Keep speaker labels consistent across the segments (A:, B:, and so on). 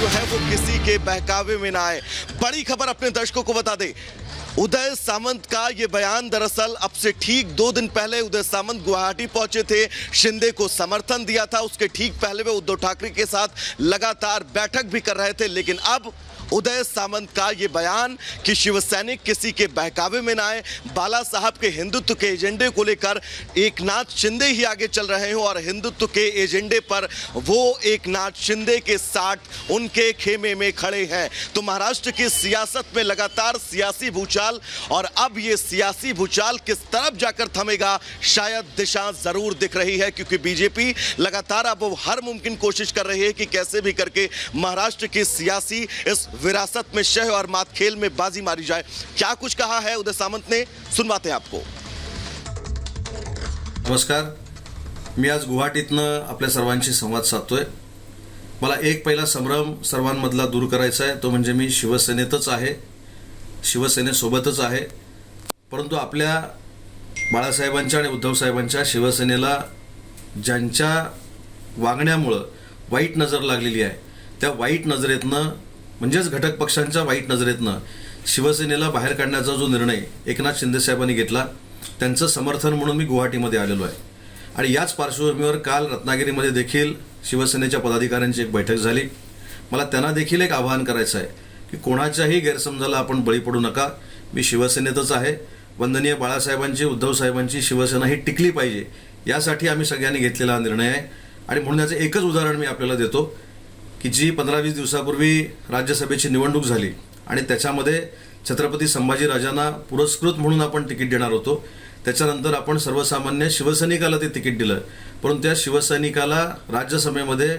A: जो है वो किसी के बहकावे में ना आए। बड़ी खबर अपने दर्शकों को बता दे, उदय सामंत का ये बयान दरअसल अब से ठीक 2 दिन पहले उदय सामंत गुवाहाटी पहुंचे थे, शिंदे को समर्थन दिया था। उसके ठीक पहले वे उद्धव ठाकरे के साथ लगातार बैठक भी कर रहे थे, लेकिन अब उदय सामंत का ये बयान कि शिवसैनिक किसी के बहकावे में ना आए, बाला साहब के हिंदुत्व के एजेंडे को लेकर एकनाथ शिंदे ही आगे चल रहे हो और हिंदुत्व के एजेंडे पर वो एकनाथ शिंदे के साथ उनके खेमे में खड़े हैं। तो महाराष्ट्र की सियासत में लगातार सियासी भूचाल, और अब ये सियासी भूचाल किस तरफ जाकर थमेगा, शायद दिशा जरूर दिख रही है, क्योंकि बीजेपी लगातार अब वो हर मुमकिन कोशिश कर रही है कि कैसे भी करके महाराष्ट्र की सियासी इस विरासत में शह और मात खेल में बाजी मारी जाए। क्या कुछ कहा है उदय सामंत ने, सुनवाते हैं आपको।
B: नमस्कार, मी आज गुवाहाटीतनं आपल्या सर्वांशी संवाद साधतोय। मला एक पहिला संभ्रम सर्वांमधला दूर करायचा आहे, तो म्हणजे मी शिवसेनेतच आहे, शिवसेनेसोबतच आहे। परंतु आपल्या बाळासाहेबांच्या आणि उद्धव साहेबांच्या शिवसेनेला ज्यांच्या वागण्यामुळे वाईट नजर लागलेली आहे, त्या वाईट नजरेतनं म्हणजेच घटक पक्षांच्या वाईट नजरेतनं शिवसेनेला बाहेर काढण्याचा जो निर्णय एकनाथ शिंदे साहेबांनी घेतला, त्यांचं समर्थन म्हणून मी गुवाहाटीमध्ये आलेलो आहे। आणि याच पार्श्वभूमीवर काल रत्नागिरीमध्ये देखील शिवसेनेच्या पदाधिकाऱ्यांची एक बैठक झाली। मला त्यांना देखील एक आवाहन करायचं आहे की कोणाच्याही गैरसमजाला आपण बळी पडू नका। मी शिवसेनेतच आहे, वंदनीय बाळासाहेबांची, उद्धव साहेबांची शिवसेना ही टिकली पाहिजे, यासाठी आम्ही सगळ्यांनी घेतलेला निर्णय आहे। आणि म्हणून याचं एकच उदाहरण मी आपल्याला देतो की जी 15-20 दिवसापूर्वी राज्यसभेची निवडणूक झाली आणि त्याच्यामध्ये छत्रपती संभाजीराजांना पुरस्कृत म्हणून आपण तिकीट देणार होतो। त्याच्यानंतर आपण सर्वसामान्य शिवसैनिकाला ते तिकीट दिलं, परंतु त्या शिवसैनिकाला राज्यसभेमध्ये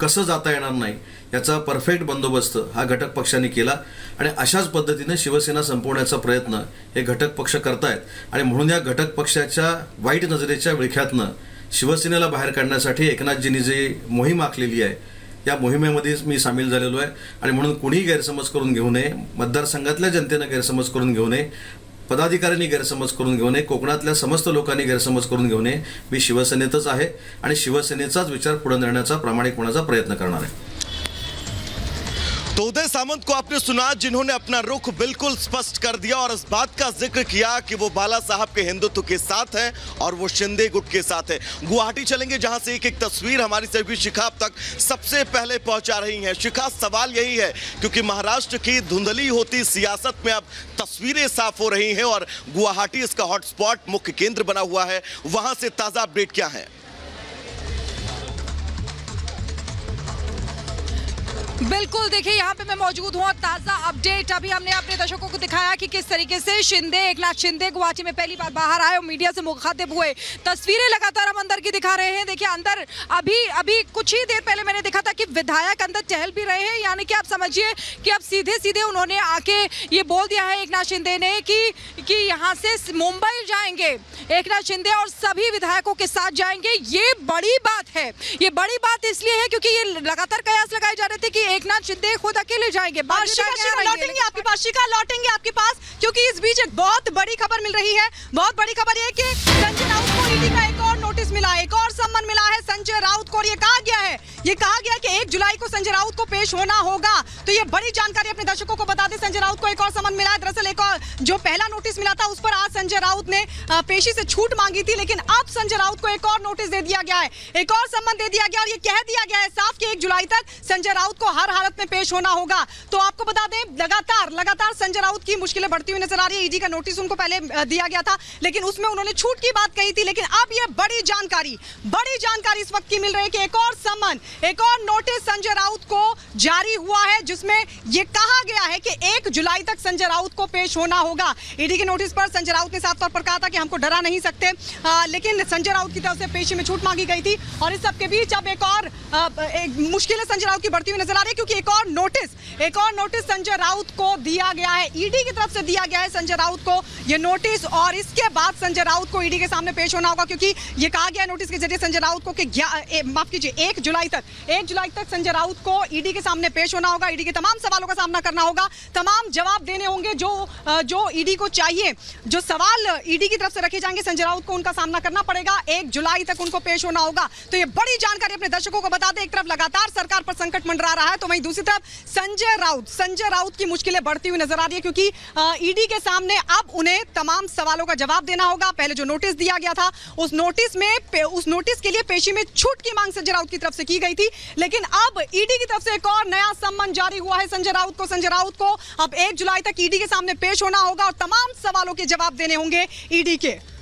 B: कसं जाता येणार नाही याचा परफेक्ट बंदोबस्त हा घटक पक्षांनी केला। आणि अशाच पद्धतीने शिवसेना संपवण्याचा प्रयत्न हे घटक पक्ष करतायत। आणि म्हणून या घटक पक्षाच्या वाईट नजरेच्या विळख्यातनं शिवसेनेला बाहेर काढण्यासाठी एकनाथजींनी जी मोहीम आखलेली आहे, या मोहिमेमध्ये मी सामील झालेलो आहे। आणि म्हणून कोणीही गैरसमज करून घेऊ नये, मतदारसंघातल्या जनतेने गैरसमज करून घेऊ नये, पदाधिकाऱ्यांनी गैरसमज करून घेऊ नये, कोकणातल्या समस्त लोकांनी गैरसमज करून घेऊ नये। मी शिवसेनेतच आहे आणि शिवसेनेचाच विचार पुढे नेण्याचा प्रामाणिकपणाचा प्रयत्न करणार आहे।
A: तो उदय सामंत को आपने सुना, जिन्होंने अपना रुख बिल्कुल स्पष्ट कर दिया और इस बात का जिक्र किया कि वो बाला साहब के हिंदुत्व के साथ हैं और वो शिंदे गुट के साथ है। गुवाहाटी चलेंगे, जहां से एक एक तस्वीर हमारी सहयोगी शिखा अब तक सबसे पहले पहुंचा रही हैं। शिखा, सवाल यही है, क्योंकि महाराष्ट्र की धुंधली होती सियासत में अब तस्वीरें साफ हो रही हैं और गुवाहाटी इसका हॉटस्पॉट, मुख्य केंद्र बना हुआ है, वहां से ताजा अपडेट क्या है?
C: बिल्कुल, देखिए यहाँ पे मैं मौजूद हूँ। ताज़ा अपडेट अभी हमने अपने दर्शकों को दिखाया कि किस तरीके से एकनाथ शिंदे गुवाहाटी में पहली बार बाहर आए और मीडिया से मुखातिब हुए। तस्वीरें लगातार हम अंदर की दिखा रहे हैं। देखिए अंदर अभी कुछ ही देर पहले मैंने देखा था कि विधायक अंदर टहल भी रहे हैं, यानी कि आप समझिए कि अब सीधे सीधे उन्होंने आके ये बोल दिया है एकनाथ शिंदे ने कि यहाँ से मुंबई जाएंगे एकनाथ शिंदे और सभी विधायकों के साथ जाएंगे। ये बड़ी बात है, ये बड़ी बात इसलिए है क्योंकि ये लगातार कयास लगाए जा रहे थे कि एकनाथ शिंदे खुद अकेले जाएंगे।
D: लौटेंगे आपके पास शिखा, लौटेंगे आपके पास, क्योंकि इस बीच एक बहुत बड़ी खबर मिल रही है। बहुत बड़ी खबर ये कि संजय राउत को ईडी का एक और नोटिस मिला है, एक और सम्मन मिला है संजय राउत को। और ये कहा गया है कि 1 जुलाई को संजय राउत को पेश होना होगा। तो ये बड़ी जानकारी अपने दर्शकों को बता दें, संजय राउत को एक और सम्मन मिला है। दरअसल एक और जो पहला नोटिस मिला था उस पर आज संजय राउत ने पेशी से छूट मांगी थी, लेकिन अब संजय राउत को एक और नोटिस दे दिया गया है, एक और सम्मन दे दिया गया और ये कह दिया गया है साफ कि 1 जुलाई तक संजय राउत को हर हालत में पेश होना होगा। तो आपको बता दें, लगातार संजय राउत की मुश्किलें बढ़ती हुई नजर आ रही है। ईडी का नोटिस उनको पहले दिया गया था, लेकिन उसमें उन्होंने छूट की बात कही थी, लेकिन अब ये बड़ी जानकारी इस वक्त की मिल रही है कि एक और सम्मन, एक और नोटिस संजय राउत को जारी हुआ है, जिसमें यह कहा गया है कि 1 जुलाई तक संजय राउत को पेश होना होगा। ईडी के नोटिस पर संजय राउत ने साफ तौर पर कहा था कि हमको डरा नहीं सकते, लेकिन संजय राउत की तरफ से पेशी में छूट मांगी गई थी। और इस सबके बीच अब एक और मुश्किलें संजय राउत की बढ़ती हुई नजर आ रही है, क्योंकि एक और नोटिस संजय राउत को दिया गया है, ईडी की तरफ से दिया गया है संजय राउत को यह नोटिस। और इसके बाद संजय राउत को ईडी के सामने पेश होना होगा, क्योंकि यह कहा गया नोटिस के जरिए संजय राउत को कि 1 जुलाई तक संजय राउत को ईडी के सामने पेश होना होगा, ईडी के तमाम सवालों का सामना करना होगा, तमाम जवाब देने होंगे जो ईडी को चाहिए। जो सवाल ईडी की तरफ से रखे जाएंगे संजय राउत को उनका सामना करना पड़ेगा। 1 जुलाई तक उनको पेश होना होगा। तो ये बड़ी जानकारी अपने दर्शकों को बता दें। एक तरफ लगातार सरकार पर संकट मंडरा रहा है, तो वहीं दूसरी तरफ संजय राउत की मुश्किलें बढ़ती हुई नजर आ रही है, क्योंकि ईडी के सामने अब उन्हें तमाम सवालों का जवाब देना होगा। पहले जो नोटिस दिया गया था, उस नोटिस के लिए पेशी में छूट की मांग संजय राउत की तरफ से की गई थी, लेकिन अब ईडी की तरफ से एक और नया सम्मन जारी हुआ है संजय राउत को अब 1 जुलाई तक ईडी के सामने पेश होना होगा और तमाम सवालों के जवाब देने होंगे ईडी के।